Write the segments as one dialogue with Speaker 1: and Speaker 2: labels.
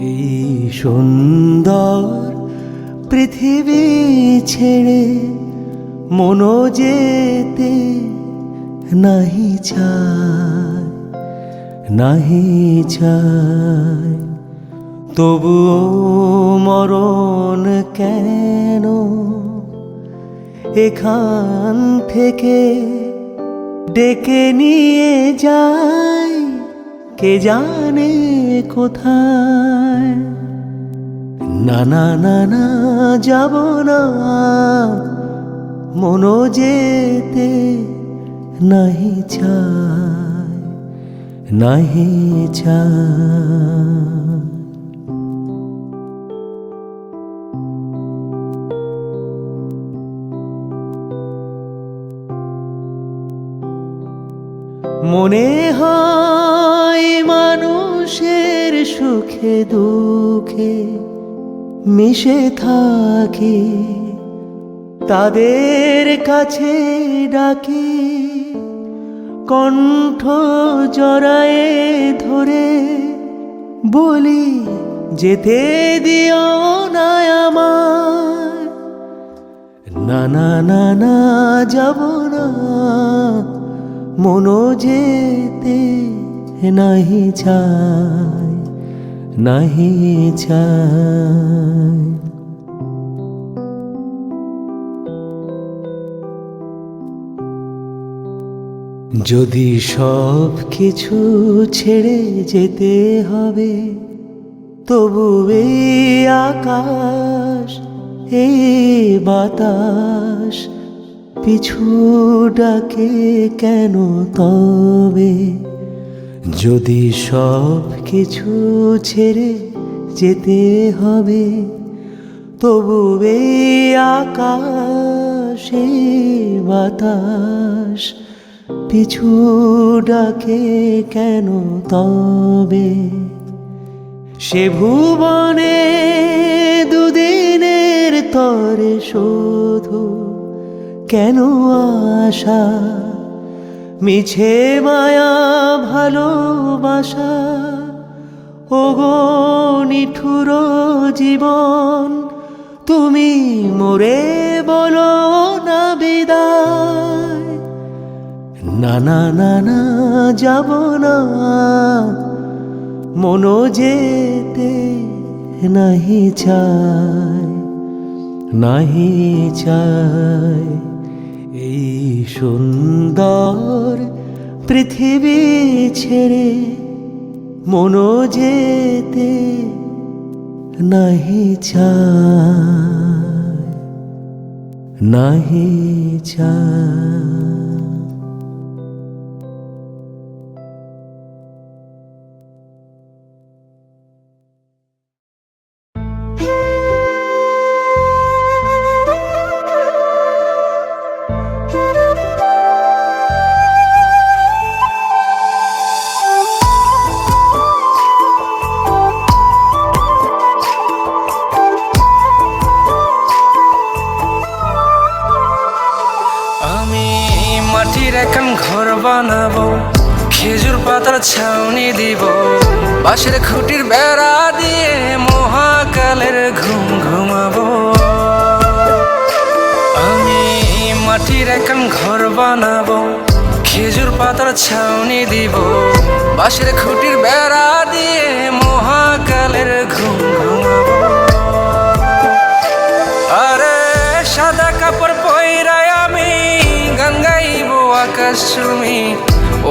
Speaker 1: এই সুন্দর পৃথিবী ছেড়ে মনো যেতে নাহি চায়, নাহি চায়। তবুও মরণ কেন এখান থেকে ডেকে নিয়ে যায়, কে জানে কোথায়। না না না না, যাব না, মনো যেতে নাহি চায়, নাহি চায়। মনে হয় মানুষের সুখে দুঃখে মিশে থাকি, তাদের কাছে ডাকি, কণ্ঠ জড়ায়ে ধরে বলি যেতে দিও না আমায়। না না না না, যাব না, মনো যেতে নাহি চায়, নাহি চায়। যদি সব কিছু ছেড়ে যেতে হবে, তবু এই আকাশ, এই বাতাস পিছু ডাকে কেন তবে? যদি সব কিছু ছেড়ে যেতে হবে, তবু এই আকাশ, এই বাতাস পিছু ডাকে কেন তবে? সে ভুবনে দুদিনের তরে শুধু কেন আশা, মিছে মায়া ভালোবাসা, ওগো নিঠুর জীবন, তুমি মোরে বলো না বিদায়। না না না না, যাব না, মনো যেতে নাহি চায়, নাহি চায়। এই সুন্দর পৃথিবী ছেড়ে মনো যেতে নাহি চায়, নাহি চায়।
Speaker 2: মাটির এখন ঘর বানাবো, খেজুর পাতার ছাউনি দিব, বাঁশের খুঁটির বেড়া দিয়ে মহাকালের ঘুম ঘুমাবো। আমি মাটির এখন ঘর বানাবো, খেজুর পাতার ছাউনি দিব, বাঁশের খুঁটির বেড়া দিয়ে মহাকালের ঘুম ঘুমাবো। আরে সাদা কাপড় পয়রায় আমি গান গাইব আকাশ চুমি,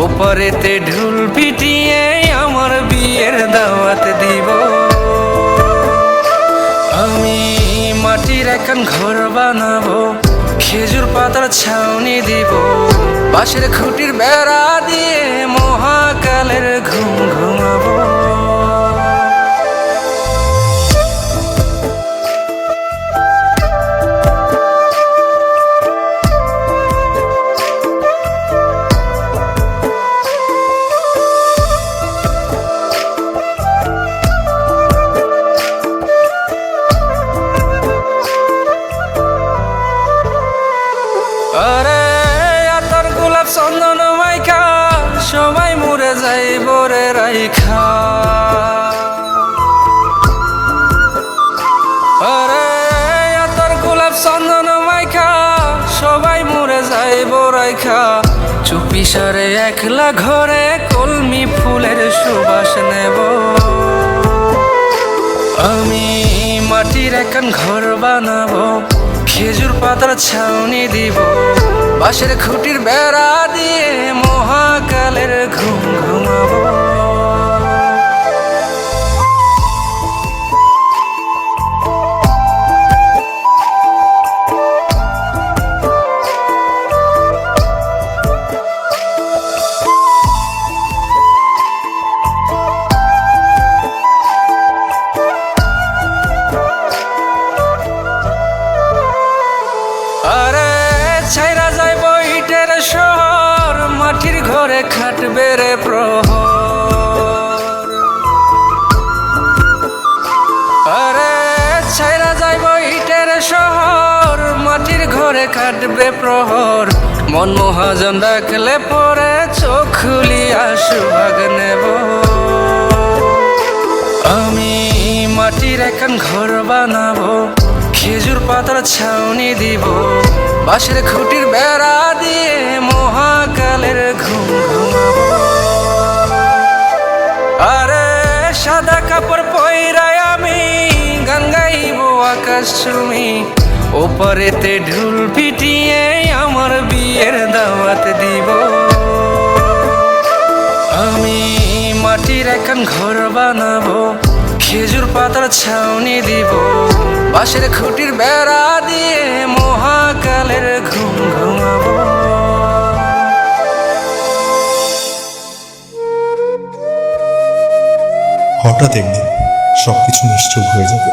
Speaker 2: ওপারেতে ঢুল পিটিয়ে আমার বিয়ের দাওয়াত দিব। আমি মাটির এখন ঘর বানাবো, খেজুর পাতার ছাউনি দিব, বাঁশের খুঁটির বেড়া দিয়ে মহাকালের ঘুম ঘুমাবো। আরে আতর গোলাপ চন্দন মাইখা সবাই মরে যাইব রে রাইখা। সংসারে একলা ঘরে কলমি ফুলের সুবাস নেব। আমি মাটির একখান ঘর বানাবো, খেজুর পাতার ছাউনি দিব, বাঁশের খুঁটির বেড়া দিয়ে মহাকালের ঘুম ঘুমাবো। আরে ছাইরা যাইব ইটের শহর, মাটির ঘরে খাটবে রে প্রহর। আরে ছাইরা যাইব ইটের শহর, মাটির ঘরে খাটবে প্রহর। মন মহাজন ডাকলে পরে চোখ খুলিয়া সুভাগ নেব। আমি মাটির একখান ঘর বানাবো, খেজুর পাতার ছাউনি দিব, বাঁশের খুঁটির বেড়া দিয়ে মহাকালের ঘুম ঘুমাবো। আরে সাদা কাপড় পইরায় আমি গান গাইব আকাশ চুমি, ওপারেতে ঢুল পিটিয়ে আমার বিয়ের দাওয়াত দিব। আমি মাটির একখান ঘর বানাবো, খেজুর পাতার ছাউনি দিব, বাঁশের খুঁটির বেড়া দিয়ে মহাকালের ঘুম ঘুমাবো।
Speaker 3: হঠাৎ একদিন সবকিছু নিশ্চুপ হয়ে যাবে।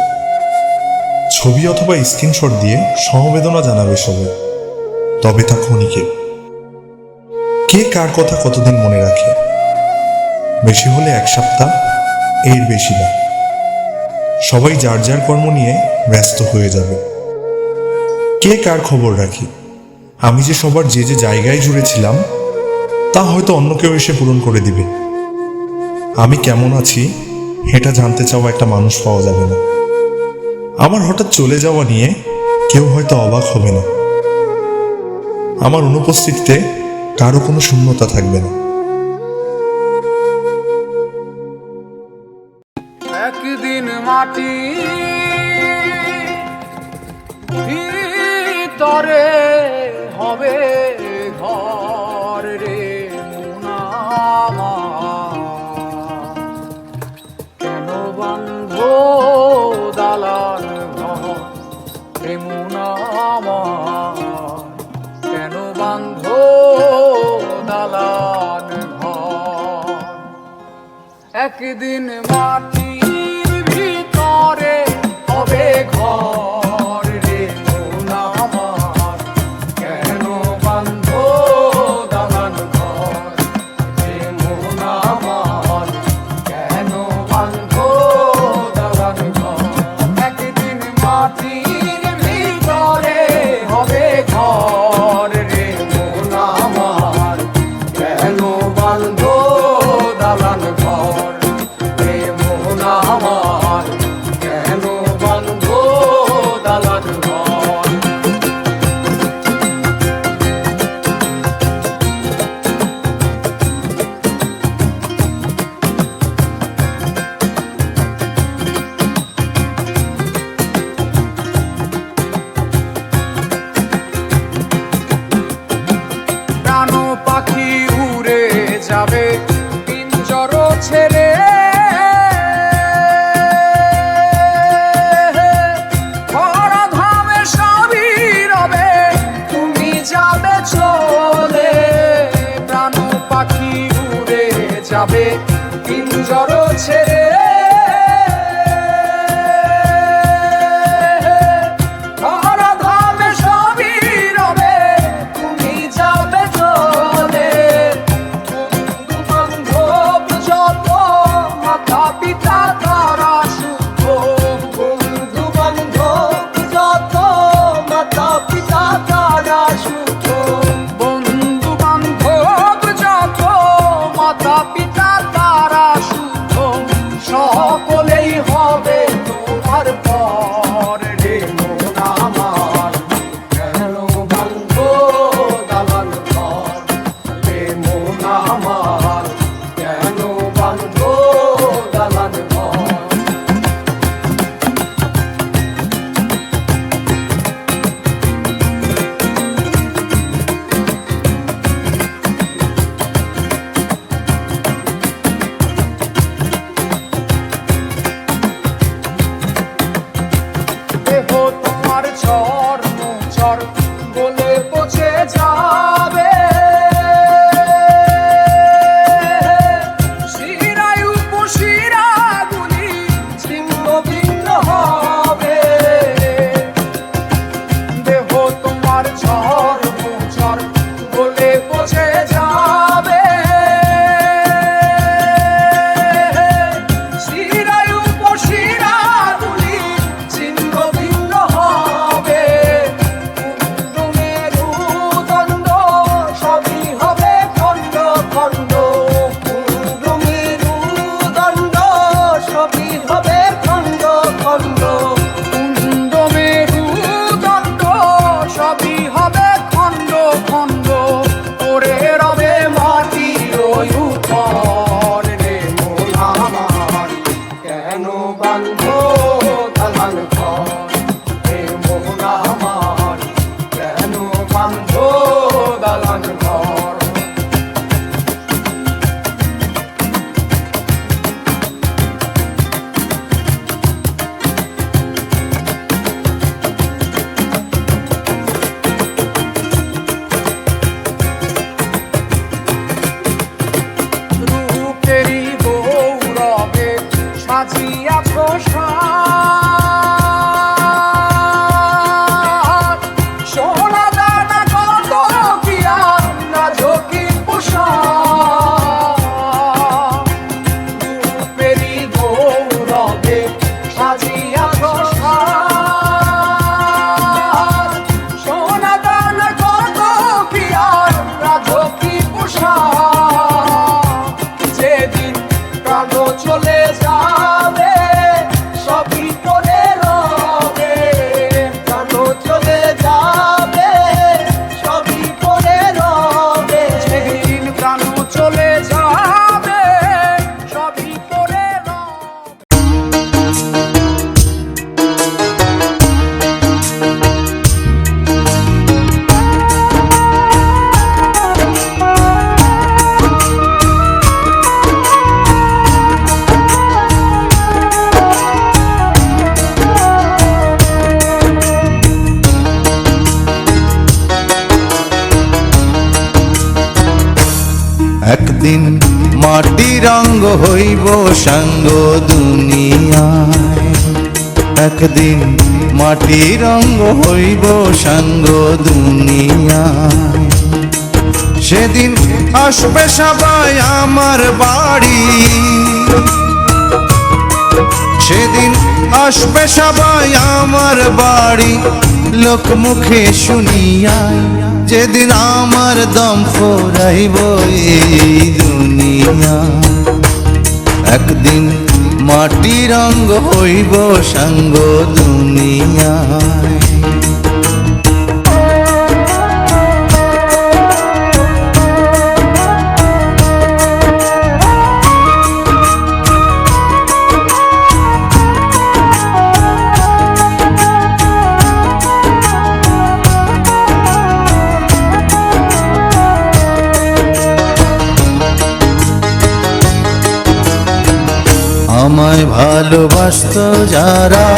Speaker 3: ছবি অথবা স্ক্রিনশট দিয়ে সমবেদনা জানাবে সবাই, তবে তা ক্ষণিকে। কে কার কথা কতদিন মনে রাখে? বেশি হলে এক সপ্তাহ, এর বেশি না। সবাই যার যার কর্ম নিয়ে ব্যস্ত হয়ে যাবে। কে কার খবর রাখি? আমি যে সবার যে যে জায়গায় জুড়েছিলাম তা হয়তো অন্য কেউ এসে পূরণ করে দিবে। আমি কেমন আছি এটা জানতে চাওয়া একটা মানুষ পাওয়া যাবে না। আমার হঠাৎ চলে যাওয়া নিয়ে কেউ হয়তো অবাক হবে না। আমার অনুপস্থিতিতে কারো কোনো শূন্যতা থাকবে না।
Speaker 2: একদিন মাটি ভিতরে হবে ঘর রে মুনামা, কেন বন্ধ দালান ঘর রে মুনামা, কেন বন্ধ দালান ঘর। একদিন মাটির ভিতরে হবে ঘর রে মন আমার, কেন বান্ধ দালান ঘর রে মন আমার, কেন বান্ধ দালান ঘর। একদিন মাটির ভিতরে হবে ঘর রে মন আমার, কেন বান্ধ দালান ঘর রে মন আমার, কেন বান্ধ দালান ঘর। প্রাণ পাখি উড়ে যাবে পিঞ্জর ছেড়ে, ধরাধামে সবই রবে তুমি যাবে চলে। প্রাণ পাখি উড়ে যাবে পিঞ্জর ছেড়ে, ধরাধামে সবই রবে তুমি যাবে চলে। বন্ধু বান্ধব যত মাতা পিতা তারা সুখ, বন্ধু বান্ধব যত মাতা পিতা তারা সুখ, বন্ধু বান্ধব যত মাতা পিতা তারা সুখ।
Speaker 4: কুণ্ড মেরুদণ্ড সবই হবে খণ্ড খণ্ড।
Speaker 2: কুণ্ড মেরুদণ্ড সবই হবে খণ্ড খণ্ড। ওরে রবে মাটির ওই উঠোন রে মন আমার,
Speaker 4: কেন বাঁধো দালান ঘর হে মন আমার, কেন বাঁধো দালান ঘর।
Speaker 2: রূপেরই গৌরবে সাজিয়াছ সাজ। সোনা দানা কত কি আর রাজকীয় পোশাক। রূপেরই গৌরবে সাজিয়াছ সাজ। সোনা দানা কত কি আর রাজকীয় পোশাক। যেদিন প্রাণ চলে যাবে সবই করে রবে,
Speaker 4: প্রাণ চলে যাবে সবই করে রবে।
Speaker 2: যেদিন প্রাণ চলে যাবে সবই করে রবে।
Speaker 5: একদিন মাটি রঙ্গ হইব সাঙ্গ দুনিয়ায়, একদিন মাটি রঙ্গ হইব সাঙ্গ দুনিয়ায়। সেদিন আসবে সবাই আমার বাড়ি, সেদিন আসবে সবাই আমার বাড়ি, লোক মুখে শুনিয়ায় যেদিন আমার দম ফুরাইব এই দুনিয়া। একদিন মাটি রঙ্গ হইব সাঙ্গ দুনিয়ায়। আমায় ভালোবাসতো যারা,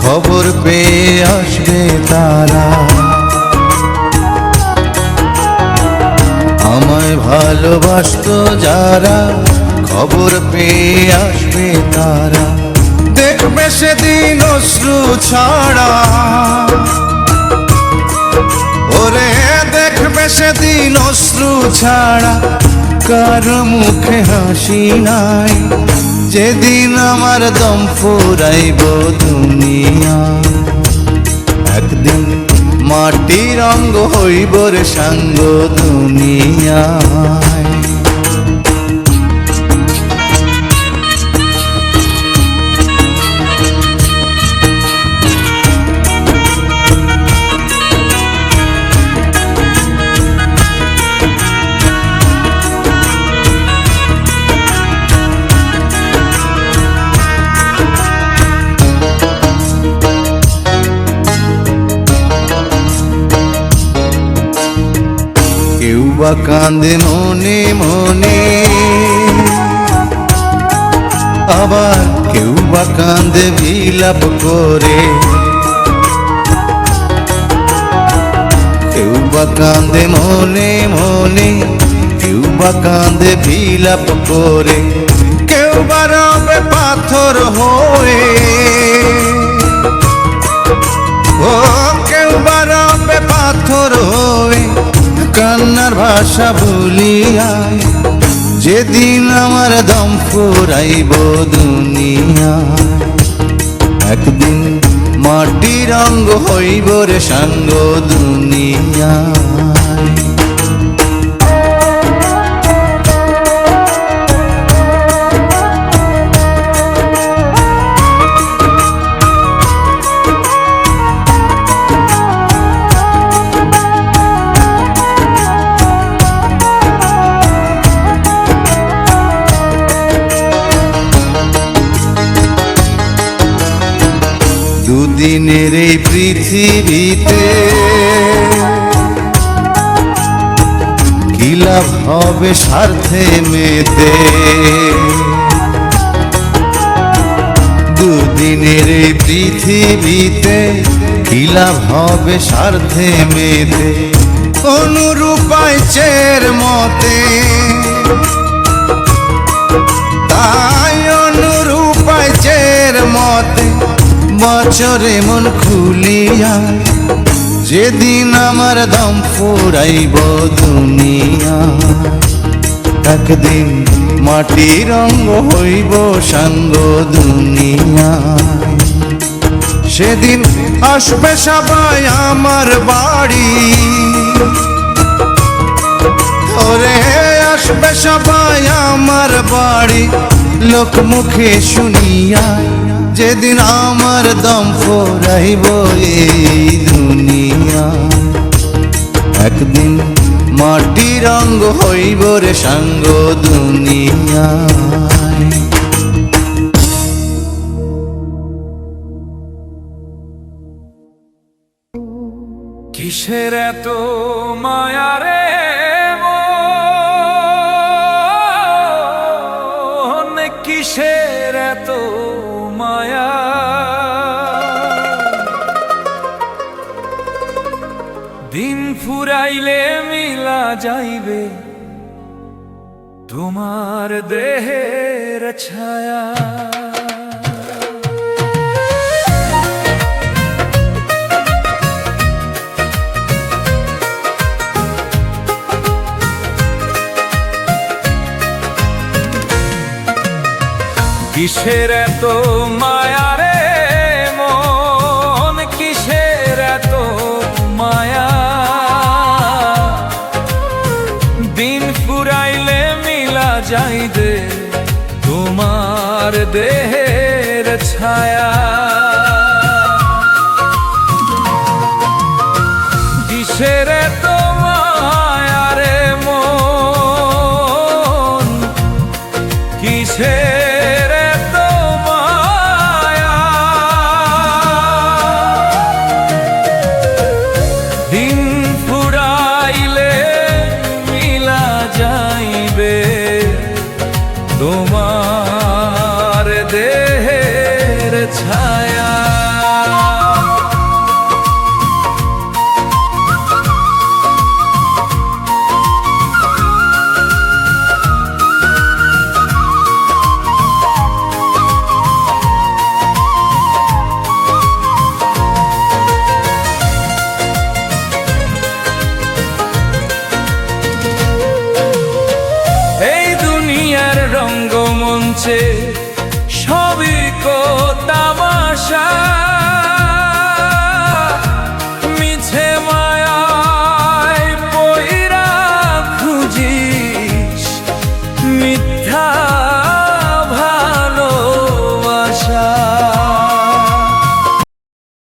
Speaker 5: খবর পেয়ে আসবে তারা। আমায় ভালোবাসতো যারা, খবর পেয়ে আসবে তারা। দেখবে সেদিন অশ্রু ছাড়া, ওরে দেখবে সেদিন অশ্রু ছাড়া কার মুখে হাসি নাই। যেদিন আমার দম ফুরাইব দুনিয়া, একদিন মাটি রঙ্গ হইব রে সাঙ্গ দুনিয়ায়। কেউ বা কান্দে মনে মনে, আবার কেউ বা কান্দে বিলাপ করে। কেউ বা কান্দে মনে মনে, কেউ বা কান্দে বিলাপ করে। কেউ বা রবে পাথর হয়ে, ও কেউ বা রবে পাথর হয়ে কান্নার ভাষা ভুলিয়ায়। যেদিন আমার দম ফুরাইব দুনিয়ায়, একদিন মাটি রঙ্গ হইব রে সাঙ্গ দুনিয়ায়। দুদিনের এই পৃথিবীতে কি লাভ হবে স্বার্থে মেতে, দুদিনের এই পৃথিবীতে কি লাভ হবে স্বার্থে মেতে। অনুরূপায় চের মতে তাই অনুরূপায় চের মতে বছরে মন খুলিয়া যেদিন আমার দম ফুরাইব দুনিয়া, একদিন মাটির রঙ হইব সাঙ্গ দুনিয়ায়। সেদিন আসবে সবাই আমার বাড়ি, ওরে আসবে সবাই আমার বাড়ি লোক মুখে শুনিয়া, যেদিন আমার দম ফুরাইব এই দুনিয়া, একদিন মাটি রঙ হইব রে সাঙ্গ দুনিয়ায়।
Speaker 2: কিসের এত মায়া রে মন, কিসের এত মায়া, দিন ফুরাইলে মিলা যাইবে তোমার দেহের ছায়া। কিসের এত মায়া রে মন, কিসের এত মায়া, দিন ফুরাইলে মিলা যাইবে তোমার দেহের ছায়া। কিসের এত মায়া রে মন, কিসের তোমার দেহের ছায়া। রঙ্গমঞ্চে সবই কো তামাশা,